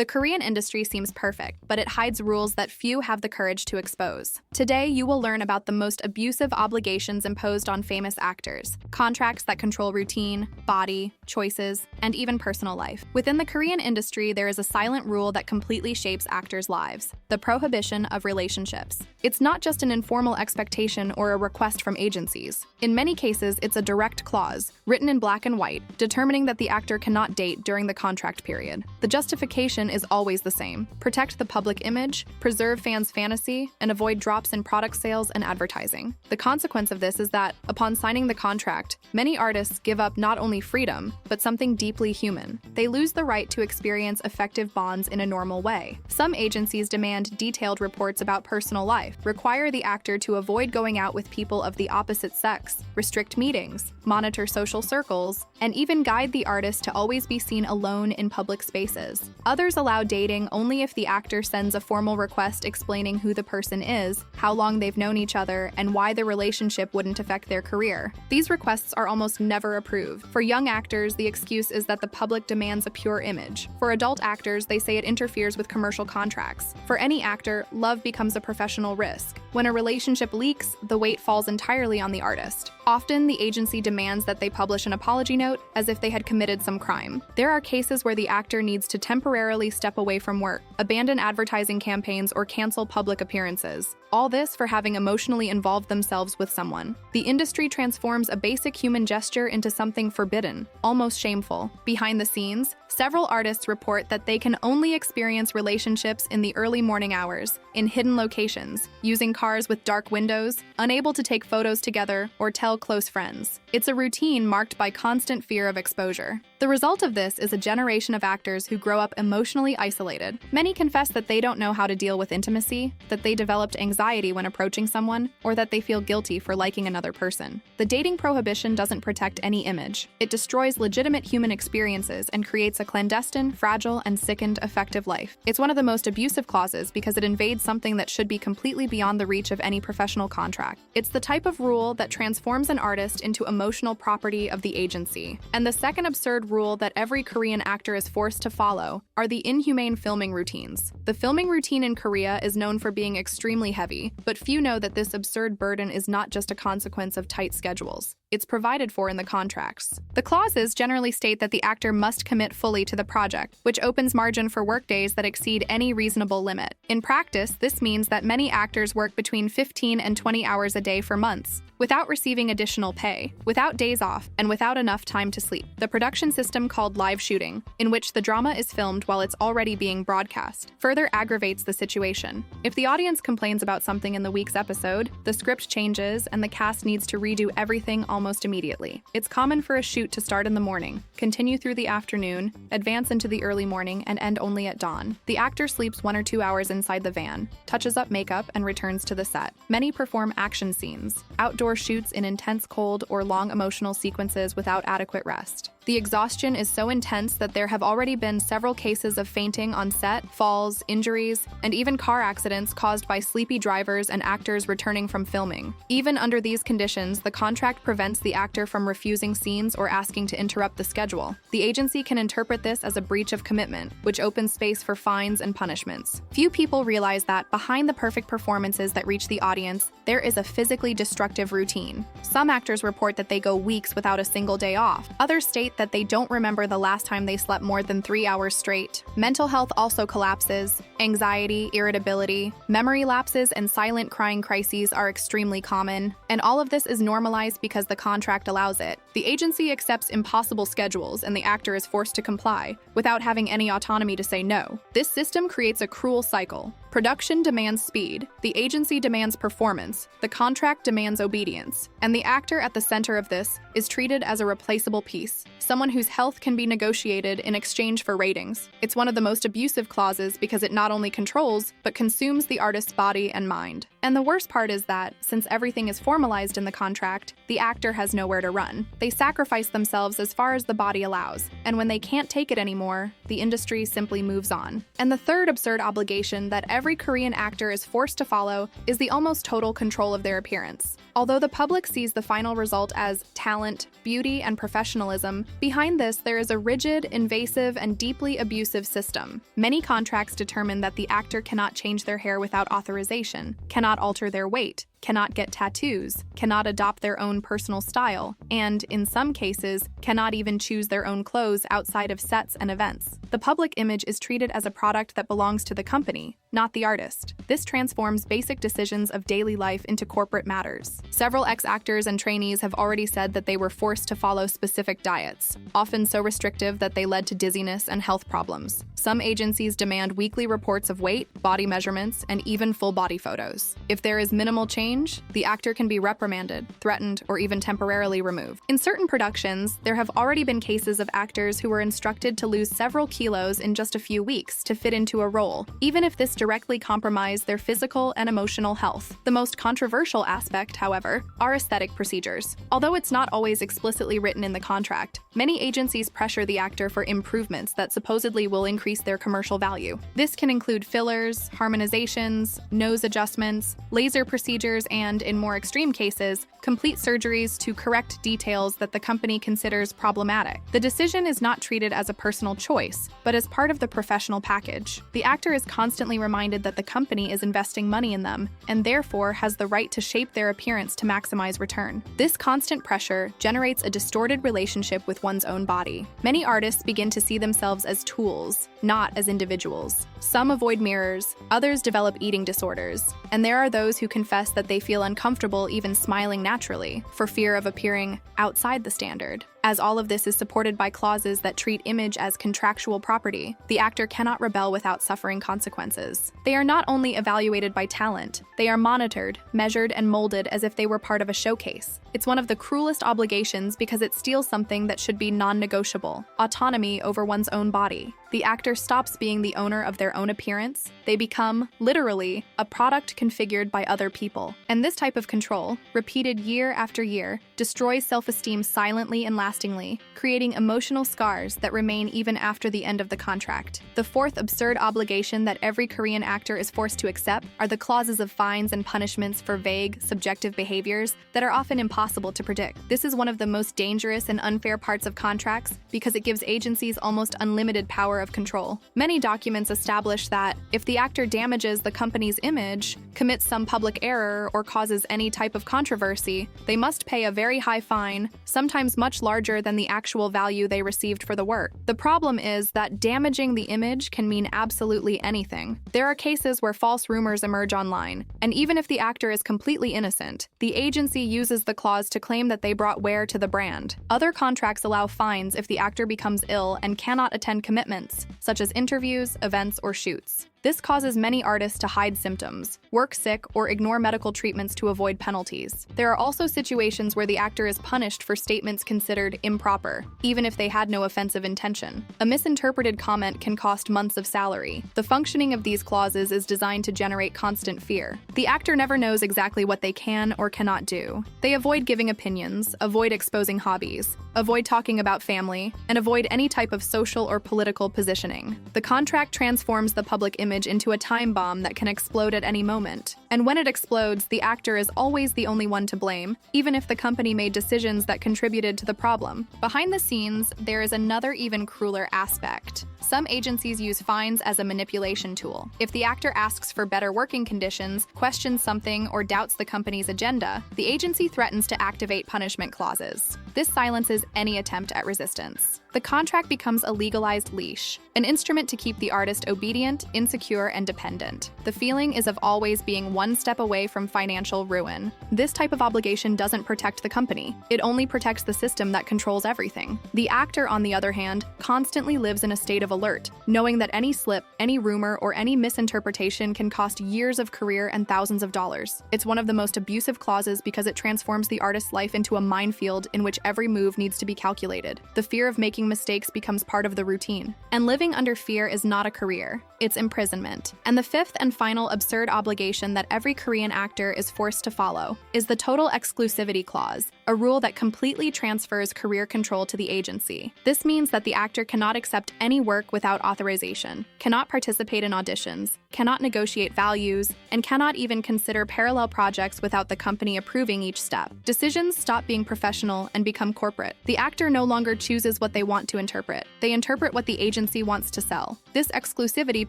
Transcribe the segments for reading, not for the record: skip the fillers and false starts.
The Korean industry seems perfect, but it hides rules that few have the courage to expose. Today, you will learn about the most abusive obligations imposed on famous actors, contracts that control routine, body, choices, and even personal life. Within the Korean industry, there is a silent rule that completely shapes actors' lives: the prohibition of relationships. It's not just an informal expectation or a request from agencies. In many cases, it's a direct clause, written in black and white, determining that the actor cannot date during the contract period. The justification is always the same: protect the public image, preserve fans' fantasy, and avoid drops in product sales and advertising. The consequence of this is that, upon signing the contract, many artists give up not only freedom, but something deeply human. They lose the right to experience effective bonds in a normal way. Some agencies demand detailed reports about personal life, require the actor to avoid going out with people of the opposite sex, restrict meetings, monitor social circles, and even guide the artist to always be seen alone in public spaces. Others allow dating only if the actor sends a formal request explaining who the person is, how long they've known each other, and why the relationship wouldn't affect their career. These requests are almost never approved. For young actors, the excuse is that the public demands a pure image. For adult actors, they say it interferes with commercial contracts. For any actor, love becomes a professional risk. When a relationship leaks, the weight falls entirely on the artist. Often, the agency demands that they publish an apology note as if they had committed some crime. There are cases where the actor needs to temporarily step away from work, abandon advertising campaigns, or cancel public appearances. All this for having emotionally involved themselves with someone. The industry transforms a basic human gesture into something forbidden, almost shameful. Behind the scenes, several artists report that they can only experience relationships in the early morning hours, in hidden locations, using cars with dark windows, unable to take photos together, or tell close friends. It's a routine marked by constant fear of exposure. The result of this is a generation of actors who grow up emotionally isolated. Many confess that they don't know how to deal with intimacy, that they developed anxiety when approaching someone, or that they feel guilty for liking another person. The dating prohibition doesn't protect any image. It destroys legitimate human experiences and creates a clandestine, fragile, and sickened affective life. It's one of the most abusive clauses because it invades something that should be completely beyond the reach of any professional contract. It's the type of rule that transforms an artist into emotional property of the agency. And the second absurd rule that every Korean actor is forced to follow are the inhumane filming routines. The filming routine in Korea is known for being extremely heavy, but few know that this absurd burden is not just a consequence of tight schedules. It's provided for in the contracts. The clauses generally state that the actor must commit fully to the project, which opens margin for workdays that exceed any reasonable limit. In practice, this means that many actors work between 15 and 20 hours a day for months, without receiving additional pay, without days off, and without enough time to sleep. The production system called live shooting, in which the drama is filmed while it's already being broadcast, further aggravates the situation. If the audience complains about something in the week's episode, the script changes and the cast needs to redo everything almost immediately. It's common for a shoot to start in the morning, continue through the afternoon, advance into the early morning, and end only at dawn. The actor sleeps 1 or 2 hours inside the van, touches up makeup, and returns to the set. Many perform action scenes, outdoor shoots in intense cold, or long emotional sequences without adequate rest. The exhaustion is so intense that there have already been several cases of fainting on set, falls, injuries, and even car accidents caused by sleepy drivers and actors returning from filming. Even under these conditions, the contract prevents the actor from refusing scenes or asking to interrupt the schedule. The agency can interpret this as a breach of commitment, which opens space for fines and punishments. Few people realize that behind the perfect performances that reach the audience, there is a physically destructive routine. Some actors report that they go weeks without a single day off. Others state that they don't remember the last time they slept more than 3 hours straight. Mental health also collapses. Anxiety, irritability, memory lapses, and silent crying crises are extremely common. And all of this is normalized because the contract allows it. The agency accepts impossible schedules and the actor is forced to comply, without having any autonomy to say no. This system creates a cruel cycle. Production demands speed, the agency demands performance, the contract demands obedience, and the actor at the center of this is treated as a replaceable piece, someone whose health can be negotiated in exchange for ratings. It's one of the most abusive clauses because it not only controls, but consumes the artist's body and mind. And the worst part is that, since everything is formalized in the contract, the actor has nowhere to run. They sacrifice themselves as far as the body allows, and when they can't take it anymore, the industry simply moves on. And the third absurd obligation that every Korean actor is forced to follow is the almost total control of their appearance. Although the public sees the final result as talent, beauty, and professionalism, behind this there is a rigid, invasive, and deeply abusive system. Many contracts determine that the actor cannot change their hair without authorization, cannot alter their weight, cannot get tattoos, cannot adopt their own personal style, and, in some cases, cannot even choose their own clothes outside of sets and events. The public image is treated as a product that belongs to the company, not the artist. This transforms basic decisions of daily life into corporate matters. Several ex-actors and trainees have already said that they were forced to follow specific diets, often so restrictive that they led to dizziness and health problems. Some agencies demand weekly reports of weight, body measurements, and even full body photos. If there is minimal change, the actor can be reprimanded, threatened, or even temporarily removed. In certain productions, there have already been cases of actors who were instructed to lose several kilos in just a few weeks to fit into a role, even if this directly compromised their physical and emotional health. The most controversial aspect, however, are aesthetic procedures. Although it's not always explicitly written in the contract, many agencies pressure the actor for improvements that supposedly will increase their commercial value. This can include fillers, harmonizations, nose adjustments, laser procedures, and, in more extreme cases, complete surgeries to correct details that the company considers problematic. The decision is not treated as a personal choice, but as part of the professional package. The actor is constantly reminded that the company is investing money in them, and therefore has the right to shape their appearance to maximize return. This constant pressure generates a distorted relationship with one's own body. Many artists begin to see themselves as tools, not as individuals. Some avoid mirrors, others develop eating disorders, and there are those who confess that they feel uncomfortable even smiling naturally for fear of appearing outside the standard. As all of this is supported by clauses that treat image as contractual property, the actor cannot rebel without suffering consequences. They are not only evaluated by talent, they are monitored, measured, and molded as if they were part of a showcase. It's one of the cruelest obligations because it steals something that should be non-negotiable: autonomy over one's own body. The actor stops being the owner of their own appearance. They become, literally, a product configured by other people. And this type of control, repeated year after year, destroys self-esteem silently and lastingly, creating emotional scars that remain even after the end of the contract. The fourth absurd obligation that every Korean actor is forced to accept are the clauses of fines and punishments for vague, subjective behaviors that are often impossible to predict. This is one of the most dangerous and unfair parts of contracts because it gives agencies almost unlimited power of control. Many documents establish that if the actor damages the company's image, commits some public error, or causes any type of controversy, they must pay a very high fine, sometimes much larger than the actual value they received for the work. The problem is that damaging the image can mean absolutely anything. There are cases where false rumors emerge online, and even if the actor is completely innocent, the agency uses the clause to claim that they brought wear to the brand. Other contracts allow fines if the actor becomes ill and cannot attend commitments, such as interviews, events, or shoots. This causes many artists to hide symptoms, work sick, or ignore medical treatments to avoid penalties. There are also situations where the actor is punished for statements considered improper, even if they had no offensive intention. A misinterpreted comment can cost months of salary. The functioning of these clauses is designed to generate constant fear. The actor never knows exactly what they can or cannot do. They avoid giving opinions, avoid exposing hobbies, avoid talking about family, and avoid any type of social or political positioning. The contract transforms the public image into a time bomb that can explode at any moment. And when it explodes, the actor is always the only one to blame, even if the company made decisions that contributed to the problem. Behind the scenes, there is another even crueler aspect. Some agencies use fines as a manipulation tool. If the actor asks for better working conditions, questions something, or doubts the company's agenda, the agency threatens to activate punishment clauses. This silences any attempt at resistance. The contract becomes a legalized leash, an instrument to keep the artist obedient, insecure, and dependent. The feeling is of always being one step away from financial ruin. This type of obligation doesn't protect the company. It only protects the system that controls everything. The actor, on the other hand, constantly lives in a state of alert, knowing that any slip, any rumor, or any misinterpretation can cost years of career and thousands of dollars. It's one of the most abusive clauses because it transforms the artist's life into a minefield in which every move needs to be calculated. The fear of making mistakes becomes part of the routine. And living under fear is not a career, it's imprisonment. And the fifth and final absurd obligation that every Korean actor is forced to follow is the total exclusivity clause, a rule that completely transfers career control to the agency. This means that the actor cannot accept any work without authorization, cannot participate in auditions, cannot negotiate values, and cannot even consider parallel projects without the company approving each step. Decisions stop being professional and become corporate. The actor no longer chooses what they want to interpret. They interpret what the agency wants to sell. This exclusivity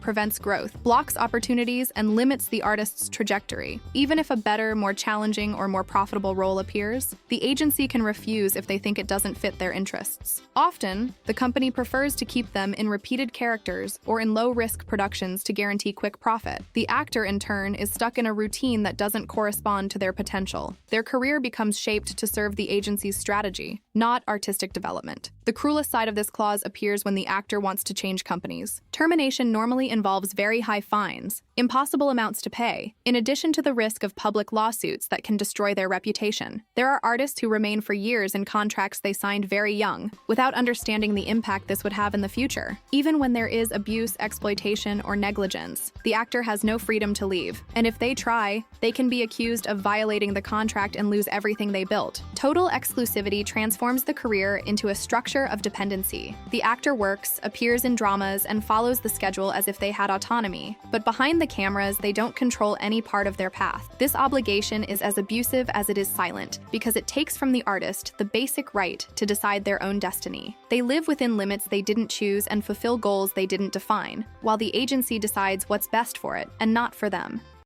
prevents growth, blocks opportunities, and limits the artist's trajectory. Even if a better, more challenging, or more profitable role appears, the agency can refuse if they think it doesn't fit their interests. Often, the company prefers to keep them in repeated characters or in low-risk productions to guarantee quick profit. The actor, in turn, is stuck in a routine that doesn't correspond to their potential. Their career becomes shaped to serve the agency's strategy, not artistic development. The cruelest side of this clause appears when the actor wants to change companies. Termination normally involves very high fines, impossible amounts to pay, in addition to the risk of public lawsuits that can destroy their reputation. There are artists who remain for years in contracts they signed very young, without understanding the impact this would have in the future. Even when there is abuse, exploitation, or negligence, the actor has no freedom to leave, and if they try, they can be accused of violating the contract and lose everything they built. Total exclusivity transforms the career into a structure of dependency. The actor works, appears in dramas, and follows the schedule as if they had autonomy, but behind the cameras, they don't control any part of their path. This obligation is as abusive as it is silent, because it takes from the artist the basic right to decide their own destiny. They live within limits they didn't choose and fulfill goals they didn't define, while the agency decides what's best for it and not for them.